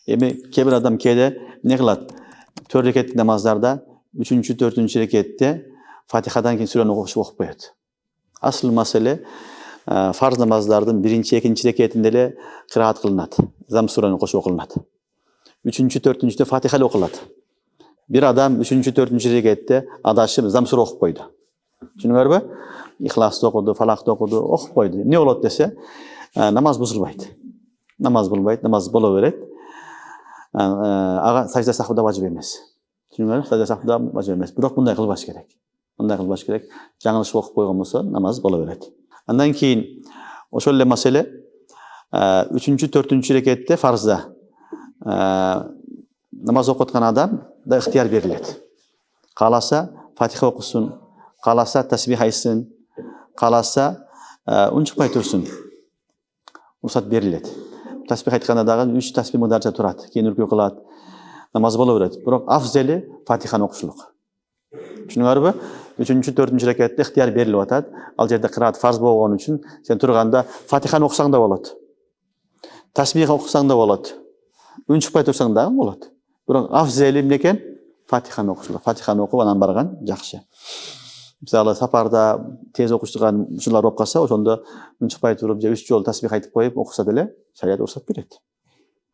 Эми кээ бир адам кээде эмне кылат? 4 рекеттик намаздарда 3-чү, 4-чү рекетте Фатихадан кийин сүрөнү окуп коет. Асыл маселе фарз намаздардын 1-чи, 2-чи рекетинде эле кыраат кылынат. Зам сүрөнү кошуп окулат. 3-чү, 4-чүдө Фатиха эле окулат. Бир адам 3-чү, 4-чү рекетте адашып зам сүрө окуп койду. Түшүнүңөрбү? Ихласты окуду, фалакты окуду, окуп койду. Эмне болот десе, намаз бузулбайт. Намаз болбойт, намаз боло берет. Ага сажда сахвда важип эмес. Түшүнүңөрбү? Сажда сахвда важип эмес. Бирок мындай кылбаш керек. Мындай кылбаш керек. Жаңылышып окуп койгон болсо, намаз боло берет. Андан кийин ошол эле маселе 3-чү, 4-чү рекетте фарзда намаз окуп аткан адам да ыктыяр берилет. Кааласа Фатиха окусун, кааласа тасбих айтсын, кааласа унчукпай турсун. Уруксат берилет. Тасбих айтканда дагы 3 тасбих мыйдарча турат. Кийин үркүү кылат. Намаз боло берет. Бирок афзели Фатиханы окушулук. Түшүнүңөрбү? 3-чү, 4-чү рекетте ыктыяр берилип атат. Ал жерде кыраат фарз болгон үчүн сен турганда Фатиханы окусаң да болот. Тасбих окусаң да болот. Унчукпай турсаң дагы болот. Бирок афзели эмне экен? Фатиханы окушулук. Фатиханы окуп анан барган жакшы. Мисалы сапарда тез окуш турган ушулар болуп калса, ошондо унчукпай туруп же 3 жолу тасбих айтып коюп окуса деле шарият уруксат берет.